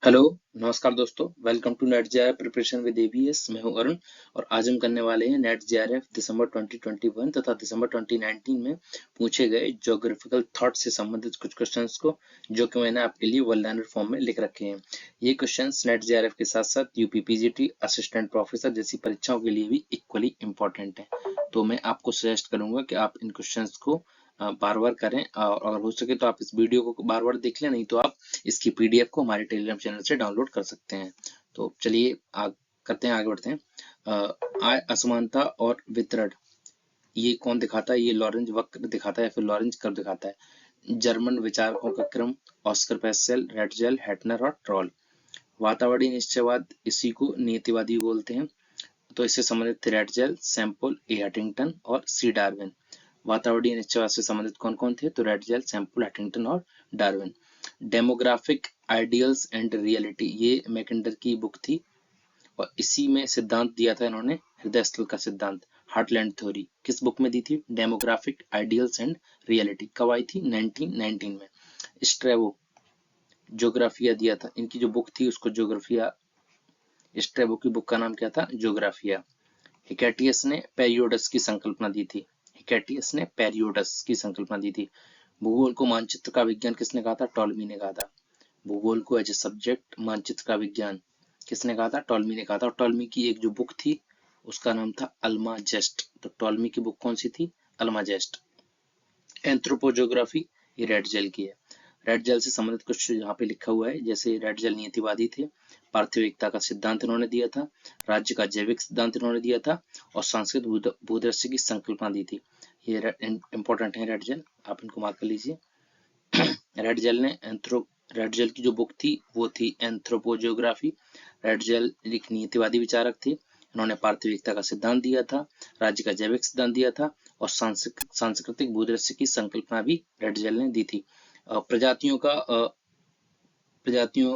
Hello, नमस्कार दोस्तों। Welcome to NET JRF preparation with ABS. मैं हूं अरुण और आज हम करने वाले हैं नेट जेआरएफ दिसंबर 2021 तथा दिसंबर 2019 में पूछे गए ज्योग्राफिकल थॉट से संबंधित कुछ क्वेश्चंस को, जो कि मैंने आपके लिए वन लाइनर फॉर्म में लिख रखे हैं। ये क्वेश्चंस नेट जेआरएफ के साथ साथ यूपीपीजीटी, असिस्टेंट प्रोफेसर जैसी परीक्षाओं के लिए भी इक्वली इंपॉर्टेंट है। तो मैं आपको सजेस्ट करूंगा कि आप इन क्वेश्चंस को बार बार करें और अगर हो सके तो आप इस वीडियो को बार बार देख लें, नहीं तो आप इसकी पीडीएफ को हमारे टेलीग्राम चैनल से डाउनलोड कर सकते हैं। तो चलिए करते हैं, आगे बढ़ते हैं। आय असमानता और वितरण ये कौन दिखाता है? ये लॉरेंज वक्र दिखाता है या फिर लॉरेंज कर्व दिखाता है। जर्मन विचारकों का क्रम ऑस्कर पेसेल, रेटजेल, हैटनर और ट्रॉल। वातावरणीय निश्चयवाद, इसी को नियतिवादी बोलते हैं। तो इससे संबंधित थे रेटजेल, सैंपल, ए हंटिंगटन और सी डार्विन। वातावरणीय निश्चयवाद से संबंधित कौन कौन थे? तो रेटजेल, सैंपल, हंटिंगटन और Darwin. Demographic ideals and reality ये मैकेंडर की बुक थी और इसी में सिद्धांत दिया था इन्होंने, हृदय स्थल का सिद्धांत, हार्टलैंड थ्योरी। किस बुक में दी थी? Demographic ideals and reality. कब आई थी? 1919 में। स्ट्रेबो ज्योग्राफिया दिया था, इनकी जो बुक थी उसको ज्योग्राफिया, स्ट्रेबो की बुक का नाम क्या था? ज्योग्राफिया। हिकैटियस ने पेरियोडस की संकल्पना दी थी। हिकैटियस ने पेरियोडस की संकल्पना दी थी। भूगोल को मानचित्र का विज्ञान किसने कहा था? टॉलमी ने कहा था। भूगोल को एज ए सब्जेक्ट, मानचित्र का विज्ञान किसने कहा था? टॉलमी ने कहा था। और टॉलमी की एक जो बुक थी उसका नाम था अल्माजेस्ट। तो टॉलमी की बुक कौन सी थी? अल्माजेस्ट। एंथ्रोपोजोग्राफी ये रेड जेल की है। रेड जेल से संबंधित कुछ यहाँ पे लिखा हुआ है, जैसे रेड जेल नीतिवादी थे, पार्थिविकता का सिद्धांत इन्होंने दिया था, राज्य का जैविक सिद्धांत इन्होंने दिया था और सांस्कृतिक भूदृश्य की संकल्पना दी थी। ये इंपॉर्टेंट है रेड जेल, आप इनको मार्क कर लीजिए। रेड जेल ने रेड जेल की जो बुक थी वो थी एंथ्रोपोजियोग्राफी। रेड जेल एक नीतिवादी विचारक थे। इन्होंने पार्थिविकता का सिद्धांत दिया था, राज्य का जैविक सिद्धांत दिया था और सांस्कृतिक भूदृश्य की संकल्पना भी रेड जेल ने दी थी। प्रजातियों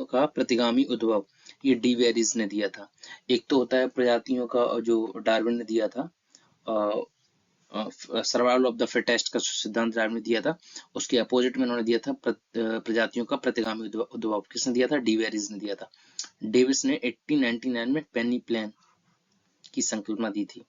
का प्रतिगामी उद्भव ये डी वेरीज ने दिया था। एक तो होता है प्रजातियों का जो डार्विन ने दिया था, सर्वाइवल ऑफ द फिटेस्ट का सिद्धांत डार्विन ने दिया था, उसके अपोजिट में उन्होंने दिया था प्रजातियों का प्रतिगामी उद्भव। किसने दिया था? डी वेरीज ने दिया था। डेविस ने 1899 में पेनी प्लान की संकल्पना दी थी।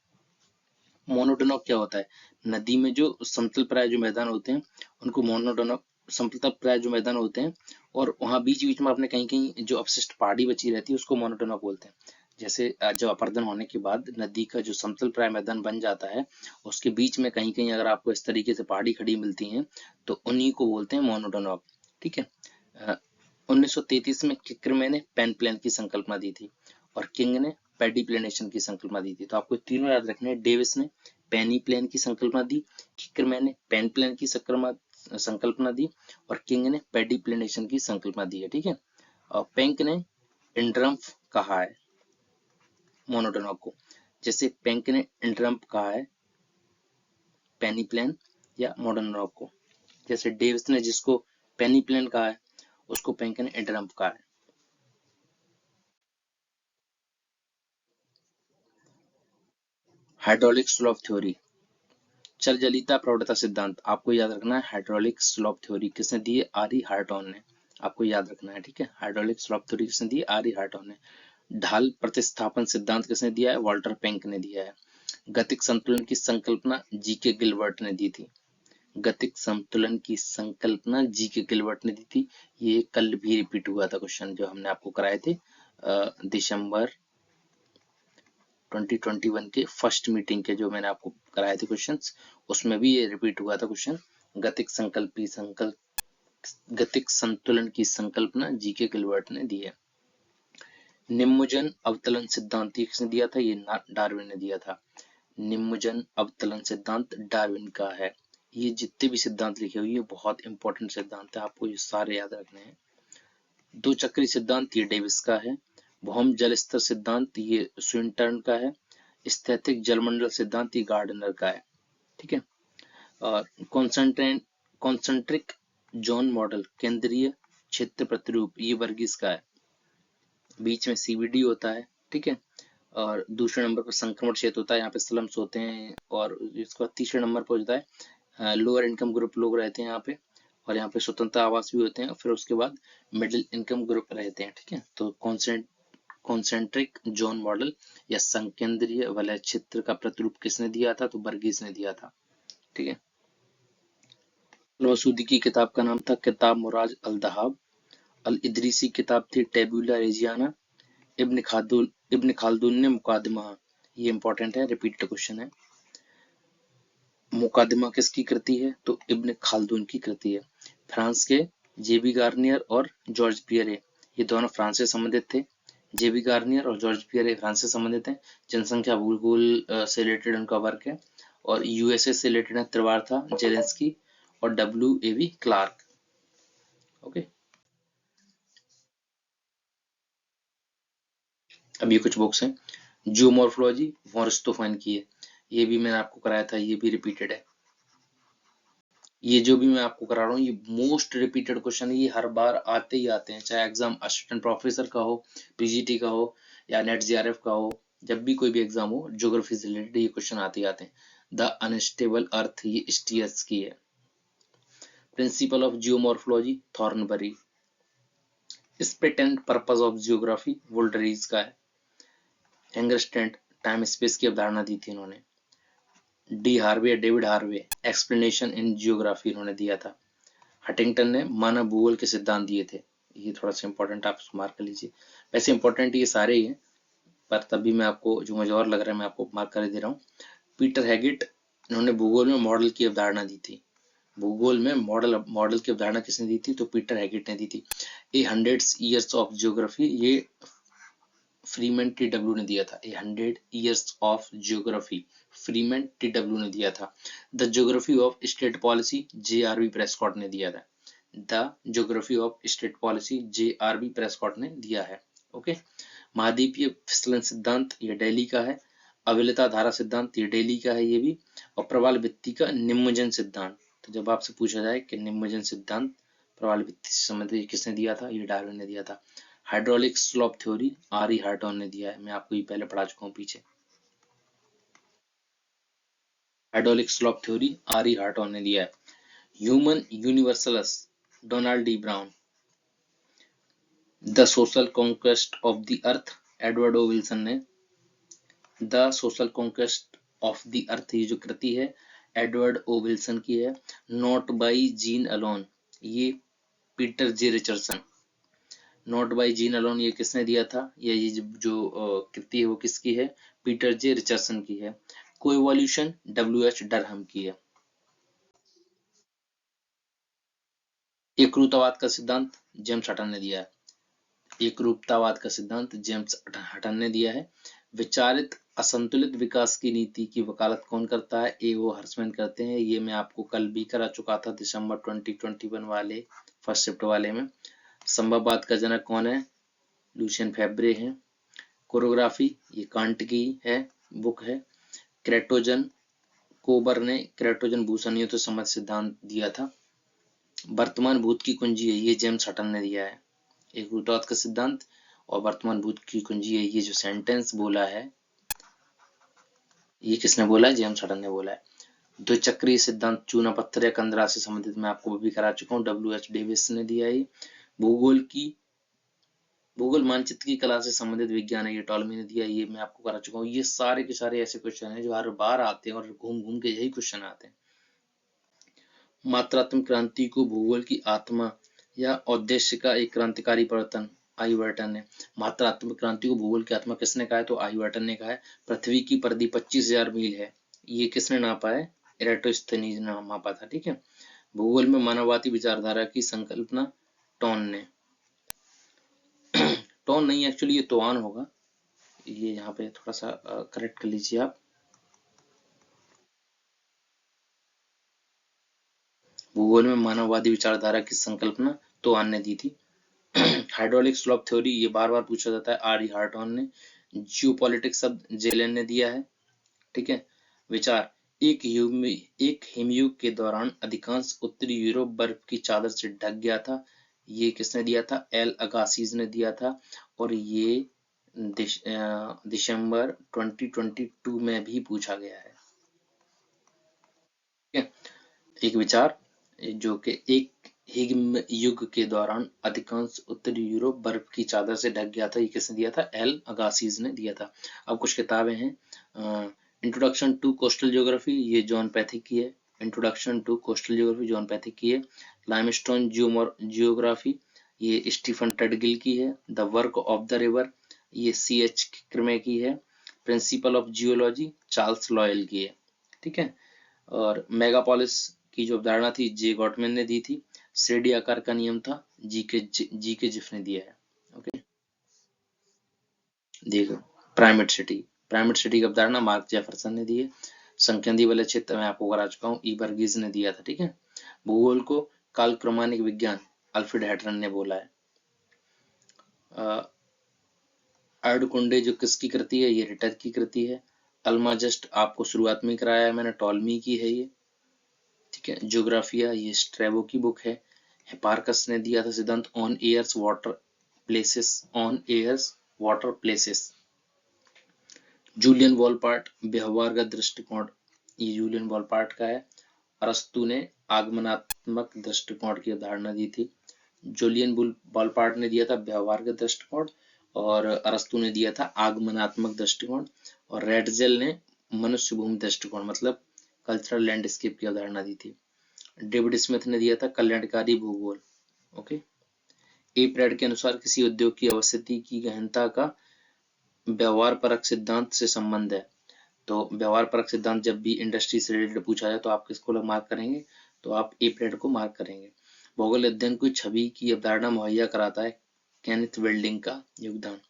मोनोटोनॉक क्या होता है? नदी में जो समतल प्राय जो मैदान होते हैं उनको मोनोटोनॉक, समतल प्राय जो मैदान होते हैं और वहां बीच बीच में आपने कहीं कहीं जो अपशिष्ट पहाड़ी बची रहती है उसको मोनोटोनॉक बोलते हैं। जैसे जब अपरदन होने के बाद नदी का जो समतल प्राय मैदान बन जाता है, उसके बीच में कहीं कहीं अगर आपको इस तरीके से पहाड़ी खड़ी मिलती है तो उन्हीं को बोलते हैं मोनोटोनॉक। ठीक है। 1933 में किक्रमे ने पेन प्लान की संकल्पना दी थी और किंग ने पेडिप्लेनेशन की संकल्पना दी थी। तो आपको तीनों याद रखने हैं। डेविस ने पेनी प्लान की संकल्पना दी, किक्रमैन ने पेन प्लान की संकल्पना दी और किंग ने पेडिप्लेनेशन की संकल्पना दी है। ठीक है। और पेंक ने इंड्रम्फ कहा है मोनोटोनॉक को, जैसे पेंक ने इंड्रम्फ कहा है पेनी प्लान या मोनोटोनॉक को, जैसे डेविस ने जिसको पेनी प्लान कहा है उसको पेंक ने इंड्रम्फ कहा है। हाइड्रोलिक स्लोप थ्योरी, चलजलिता प्रवणता सिद्धांत आपको याद रखना है। हाइड्रोलिक स्लोप थ्योरी किसने दी है? आर ई हार्टॉन ने। आपको याद रखना है। ठीक है। हाइड्रोलिक स्लोप थ्योरी किसने दी है? आर ई हार्टॉन ने। ढाल प्रतिस्थापन सिद्धांत किसने दिया है? वॉल्टर पेंक ने दिया है। गतिक संतुलन की संकल्पना जी के गिलबर्ट ने दी थी। गतिक संतुलन की संकल्पना जी के गिलबर्ट ने दी थी। ये कल भी रिपीट हुआ था क्वेश्चन जो हमने आपको कराए थे दिसंबर 2021 के फर्स्ट मीटिंग के, जो मैंने आपको कराए थे क्वेश्चंस, उसमें भी ये रिपीट हुआ था क्वेश्चन। गतिक संतुलन की संकल्पना जी के गिलबर्ट ने दी है। निम्नजन अवतलन सिद्धांत किसने दिया था? ये डार्विन ने दिया था। निम्नजन अवतलन सिद्धांत डार्विन का है। ये जितने भी सिद्धांत लिखे हुए ये बहुत इंपॉर्टेंट सिद्धांत है, आपको ये सारे याद रखने हैं। दो चक्री सिद्धांत ये डेविस का है। भौम जल स्तर सिद्धांत ये स्विंटर्न का है। स्थैतिक जलमंडल सिद्धांत ये गार्डनर का है। ठीक है। और कॉन्सेंट्रिक जोन मॉडल, केंद्रीय क्षेत्र प्रतिरूप, ये वर्गीस का है। बीच में सीवीडी होता है। ठीक है। और दूसरे नंबर पर संक्रमण क्षेत्र होता है, यहाँ पे स्लम्स होते हैं। और इसका तीसरे नंबर पर होता है लोअर इनकम ग्रुप लोग रहते हैं यहाँ पे। और यहाँ पे स्वतंत्र आवास भी होते हैं। फिर उसके बाद मिडिल इनकम ग्रुप रहते हैं, ठीक है। तो कॉन्सेंट्रिक जोन मॉडल या संकेंद्रीय वलय क्षेत्र का प्रतिरूप किसने दिया था? तो वर्गीस ने दिया था, ठीक है। मसूदी की किताब का नाम था किताब मुराज अल दहाब। अल इदरीसी किताब थी टेबुला रेजियाना। इब्न खालदून ने मुकादमा, ये इंपॉर्टेंट है, रिपीटेड क्वेश्चन है। मुकादमा किसकी कृति है? तो इब्न खालदून की कृति है। फ्रांस के जेबी गार्नियर और जॉर्ज पियरे, ये दोनों फ्रांस से संबंधित थे। जेबी गार्नियर और जॉर्ज पियरे फ्रांस से संबंधित हैं। जनसंख्या भूगोल से रिलेटेड उनका वर्क है। और यूएसए से रिलेटेड है त्रिवार्था जेलेंस्की और WAV क्लार्क। ओके, अब ये कुछ बुक्स हैं। जियोमॉर्फोलॉजी वॉरस्टोफाइन की है, ये भी मैंने आपको कराया था, ये भी रिपीटेड है। ये जो भी मैं आपको करा रहा हूँ ये मोस्ट रिपीटेड क्वेश्चन है, ये हर बार आते ही आते हैं, चाहे एग्जाम असिस्टेंट प्रोफेसर का हो, PGT का हो या नेट JRF का हो। जब भी कोई भी एग्जाम हो ज्योग्राफी से रिलेटेड ये क्वेश्चन आते ही आते हैं। द अनस्टेबल अर्थ, ये स्टीयर्स की है। Principal of geomorphology Thornbury. Split and purpose of geography Wooldridge का है। एंगरस्टैंड टाइम स्पेस की अवधारणा दी थी इन्होंने। D Harvey, David Harvey, explanation in geography इन्होंने दिया था। हटिंगटन ने मानव भूगोल के सिद्धांत दिए थे, ये थोड़ा सा इंपॉर्टेंट आप मार्क कर लीजिए। वैसे इंपॉर्टेंट ये सारे ही हैं, पर तभी मैं आपको जो मुझे और लग रहा है मैं आपको मार्क कर दे रहा हूँ। पीटर हैगिट, इन्होंने भूगोल में मॉडल की अवधारणा दी थी। भूगोल में मॉडल की अवधारणा किसने दी थी? तो पीटर हैगिट ने दी थी। ए 100 ईयर्स ऑफ जियोग्राफी, ये फ्रीमैन TW ने दिया था। ए 100 years of geography, Freeman TW ने दिया था। The geography of state policy, JRB Prescott ने दिया था। The geography of state policy, JRB Prescott ने दिया है। ओके, महाद्वीपीय फिसलन सिद्धांत, ये दिल्ली का है। अविलता धारा सिद्धांत, ये दिल्ली का है ये भी। और प्रवाल भित्ति का निम्नजन सिद्धांत, तो जब आपसे पूछा जाए कि निम्नजन सिद्धांत प्रवाल भित्ति से संबंधित किसने दिया था? ये डार्विन ने दिया था। Hydraulic slope theory RE Horton ने दिया है, मैं आपको ये पहले पढ़ा चुका हूँ पीछे। Hydraulic slope theory RE Horton ने दिया है। Human universals Donald D Brown. The social conquest of the earth Edward O Wilson ने। The social conquest of the earth, ये जो कृति है एडवर्ड O विल्सन की है। नॉट बाई जीन अलोन, ये Peter J Richardson. Not by gene alone, ये किसने दिया था? ये जो कृति है वो किसकी है? पीटर J रिचर्डसन की है। कोएवोल्यूशन WH डरहम की है। एकरूपतावाद का सिद्धांत जेम्स हटन ने दिया है। एकरूपतावाद का सिद्धांत जेम्स हटन ने दिया है। विचारित असंतुलित विकास की नीति की वकालत कौन करता है? वो हर्समैन करते हैं, ये मैं आपको कल भी करा चुका था दिसंबर 2021 वाले फर्स्ट शिफ्ट वाले में। संभववाद का जनक कौन है? लुशियन फैब्रे हैं। कोरियोग्राफी, ये कांट की है बुक है। क्रेटोजन, कोबर ने क्रेटोजन भूषणियों संबंध सिद्धांत दिया था। वर्तमान भूत की कुंजी है, ये जेम्स हटन ने दिया है। एक रूटवाद का सिद्धांत और वर्तमान भूत की कुंजी है, ये जो सेंटेंस बोला है ये किसने बोला है? जेम्स हटन ने बोला है। द्विचक्रीय सिद्धांत चूना पत्थर या कंदरा से संबंधित मैं आपको भी करा चुका हूँ, WH डेविस ने दिया है। भूगोल मानचित्र की कला से संबंधित विज्ञान है, ये टॉलमी ने दिया, ये मैं आपको करा चुका हूँ। ये सारे के सारे ऐसे क्वेश्चन हैं जो हर बार आते हैं और घूम घूम के यही क्वेश्चन आते हैं। मात्रात्मक क्रांति को भूगोल की आत्मा या उद्देश्य का एक क्रांतिकारी परिवर्तन, आर्यभट्ट ने। मात्रात्मक क्रांति को भूगोल की आत्मा किसने कहा है? तो आर्यभट्ट ने कहा है। पृथ्वी की परिधि 25,000 मील है, ये किसने नापा है? एराटोस्थेनीज ने मापा था, ठीक है। भूगोल में मानववादी विचारधारा की संकल्पना टॉन ने। टॉन नहीं, एक्चुअली ये तोआन होगा, ये यहाँ पे थोड़ा सा करेक्ट कर लीजिए आप। भूगोल में मानववादी विचारधारा की संकल्पना तोआन ने दी थी। हाइड्रोलिक स्लोप थ्योरी, ये बार बार पूछा जाता है, RE हार्टन ने। जियोपॉलिटिक्स शब्द जेलेन ने दिया है, ठीक है। विचार, एक हिमयुग के दौरान अधिकांश उत्तरी यूरोप बर्फ की चादर से ढक गया था, ये किसने दिया था? एल अगासिज ने दिया था। और ये दिसंबर 2022 में भी पूछा गया है, ठीक है। एक विचार जो कि एक हिग्म युग के दौरान अधिकांश उत्तरी यूरोप बर्फ की चादर से ढक गया था। ये किसने दिया था? एल अगासिज ने दिया था। अब कुछ किताबें हैं। इंट्रोडक्शन टू कोस्टल ज्योग्राफी, ये जॉन पैथिक की है। Introduction to coastal geography John Pethick की है। लाइमस्टोन जियोग्राफी, ये स्टीफन टडगिल की है। The work of the river, ये C.H. क्रिमे की है। Principal of geology Charles Lyell की है। ठीक है। और मेगापोलिस की जो अवधारणा थी जे गॉटमैन ने दी थी। श्रेणी आकार का नियम था जी के जिफ ने दिया है। ओके, देखो प्राइमेट सिटी की अवधारणा मार्क जेफरसन ने दी है। संख्यादीय वाले क्षेत्र में आपको करा चुका हूँ, ई बर्गीज ने दिया था। ठीक है। भूगोल को कालक्रमानिक विज्ञान अल्फ्रेड हैटरन ने बोला है। अर्धकुंडे जो किसकी कृति है? ये रिटर की कृति है। अल्माजस्ट आपको शुरुआत में कराया है मैंने, टॉलमी की है ये। ठीक है। ज्योग्राफिया ये स्ट्रैबो की बुक है। हिपार्कस ने दिया था सिद्धांत on airs water places. Julian Wolpert व्यवहार का दृष्टिकोण, ये जूलियन वॉलपार्ट का है। अरस्तु ने आगमनात्मक दृष्टिकोण की अवधारणा दी थी। जूलियन वॉलपार्ट ने दिया था व्यवहार का दृष्टिकोण और अरस्तु ने दिया था आगमनात्मक दृष्टिकोण। और रेडजेल ने मनुष्य भूमि दृष्टिकोण मतलब कल्चरल लैंडस्केप की अवधारणा दी थी। डेविड स्मिथ ने दिया था कल्याणकारी भूगोल। ओके। ए प्रेड के अनुसार किसी उद्योग की अवस्थिति की गहनता का व्यवहार परक सिद्धांत से संबंध है। तो व्यवहार परक सिद्धांत जब भी इंडस्ट्री से रिलेटेड पूछा जाए तो आप किसको मार्क करेंगे? तो आप ए प्रेड को मार्क करेंगे। भौगोलिक अध्ययन को छवि की अवधारणा मुहैया कराता है, केनेथ वेल्डिंग का योगदान।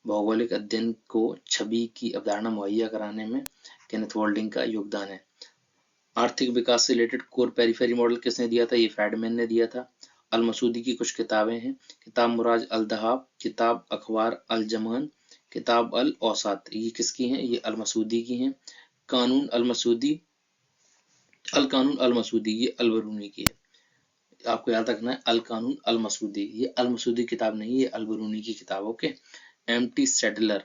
भौगोलिक अध्ययन को छवि की अवधारणा मुहैया कराने में केनेथ वेल्डिंग का योगदान है। आर्थिक विकास से रिलेटेड कोर पेरिफेरी मॉडल किसने दिया था? ये फैडमैन ने दिया था। अल मसूदी की कुछ किताबें हैं। किताब मुराज अल दहाब, किताब अखबार अल जमान, किताब अल औसात, ये किसकी हैं? ये अल मसूदी की हैं। कानून अल मसूदी ये अल बरूनी की है। आपको याद रखना है अल कानून अल मसूदी, ये अल मसूदी किताब नहीं, ये अल बरूनी की किताब। ओके। एम.टी. सैडलर,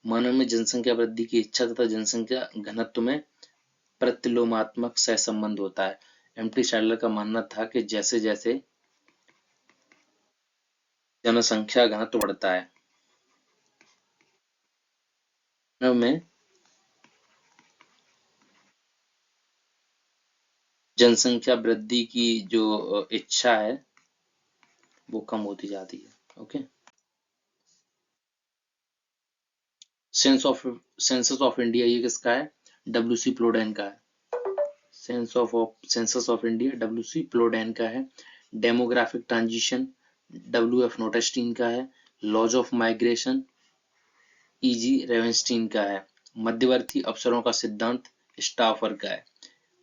मानव में जनसंख्या वृद्धि की इच्छा तथा जनसंख्या घनत्व में प्रतिलोमात्मक सहसंबंध होता है। एम.टी. सैडलर का मानना था कि जैसे जैसे जनसंख्या घनत्व बढ़ता है, मानव में जनसंख्या वृद्धि की जो इच्छा है वो कम होती जाती है। ओके। सेंसस ऑफ इंडिया ये किसका है? डब्ल्यू.सी. प्लोडेन का है। Census of India W C. Plowden का है। Demographic transition W F. नोटेस्टीन का है। Laws of migration E G. Ravenstein का है। मध्यवर्ती अवसरों का सिद्धांत स्टाफर का है।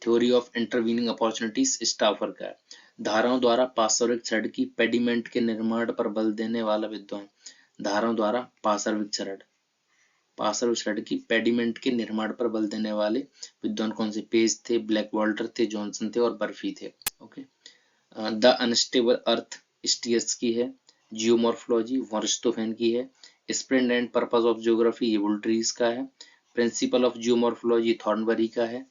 Theory of intervening opportunities Stouffer का है। धाराओं द्वारा पार्श्विक छड़ की पेडिमेंट के निर्माण पर बल देने वाला विद्वान। धाराओं द्वारा पार्श्विक छड़ की पेडिमेंट के निर्माण पर बल देने वाले विद्वान कौन से? पेज थे, ब्लैक वाल्टर थे, जॉनसन थे और बर्फी थे। Okay. The unstable earth stairs की है। जियोमॉर्फोलॉजी वॉरस्टोफेन की है। Spread and purpose of geography ये वुल्ट्रीज का है। प्रिंसिपल ऑफ जियोमॉर्फोलॉजी थॉर्नबरी का है।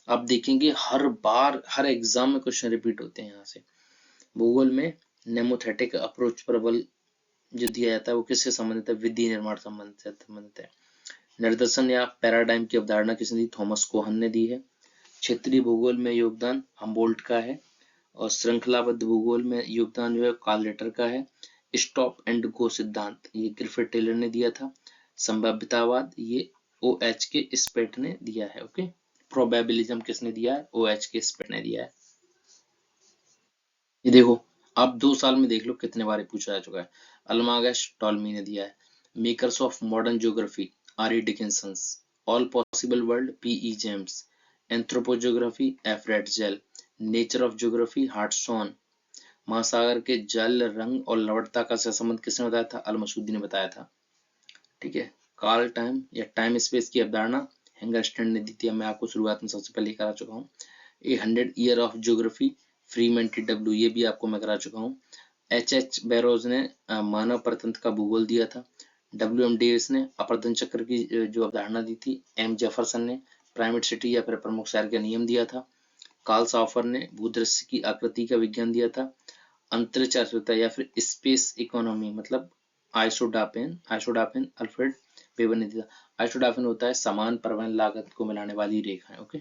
आप देखेंगे हर बार हर एग्जाम में क्वेश्चन रिपीट होते हैं यहाँ से। भूगोल में नेमोथेटिक अप्रोच पर बल जो दिया जाता है वो किससे संबंधित है? विधि निर्माण संबंधित है। निर्देशन या पैराडाइम की अवधारणा किसने दी? थॉमस कोहन ने दी है। क्षेत्रीय भूगोल में योगदान हम्बोल्ट का है और श्रृंखलाबद्ध भूगोल में योगदान जो है कार्ल रिटर का है। स्टॉप एंड गो सिद्धांत ये ग्रिफिथ टेलर ने दिया था। संभाव्यतावाद ये OH के स्पेट ने दिया है। ओके। प्रोबेबिलिज्म किसने दिया है? OH के स्पेट ने दिया है। ये देखो आप 2 साल में देख लो कितने बार पूछा जा चुका है। अल्मागश टॉलमी ने दिया है। Makers of modern geography R.E. Dickinson. All possible worlds P.E. James. Anthropogeography F. Ratzel. Nature of geography Hartshorne. महासागर के जल रंग और लवणता का सहसंबंध किसने बताया था? अल मसूदी ने बताया था। ठीक है। काल टाइम या टाइम स्पेस की अवधारणा हैंगरस्टैंड ने दी थी। मैं आपको शुरुआत में सबसे पहले करा चुका हूँ। ए 100 year of geography Freeman TW ये भी आपको मैं करा चुका हूँ। H.H. बैरोज ने मानव प्रतंत्र का भूगोल दिया था। W.M. डेविस ने अपरदन चक्र की जो अवधारणा दी थी। M. जेफरसन ने प्राइमेट सिटी या फिर प्रमुख शहर का नियम दिया था। कार्ल साफर ने भूदृश्य की आकृति का विज्ञान दिया था। अंतरिक्ष अर्थव्यवस्था या फिर स्पेस इकोनॉमी मतलब आइसोडापेन अल्फ्रेड वेबर ने दिया। आइसोडापेन होता है समान परिवहन लागत को मिलाने वाली रेखा है। Okay,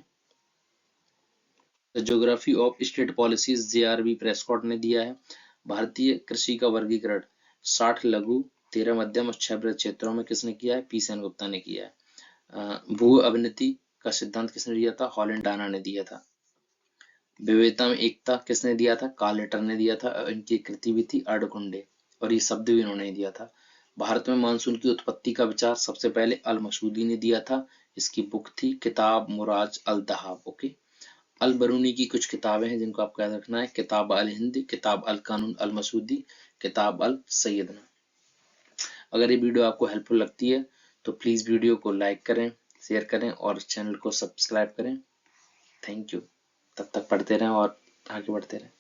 the geography of state policies JRB Prescott ने दिया है। भारतीय कृषि का वर्गीकरण 60 लघु, 13 मध्यम और 6 बृहद क्षेत्रों में किसने किया है? P सेनगुप्ता ने किया है। भू अवनति का सिद्धांत किसने दिया था? हॉलैंड डाना ने दिया था। विविधता में एकता किसने दिया था? कार्ल लिटर ने दिया था। इनकी कृति भी थी अर्धकुंडे, और ये शब्द भी इन्होंने दिया था। भारत में मानसून की उत्पत्ति का विचार सबसे पहले अल मसूदी ने दिया था। इसकी बुक थी किताब मुराज अल दहाब। ओके, अल बरूनी की कुछ किताबें हैं जिनको आपको याद रखना है। किताब अल हिंद, किताब अल कानून अल मसूदी, किताब अल सैयदना। अगर ये वीडियो आपको हेल्पफुल लगती है तो प्लीज वीडियो को लाइक करें, शेयर करें और चैनल को सब्सक्राइब करें। Thank you. तब तक पढ़ते रहें और आगे बढ़ते रहें।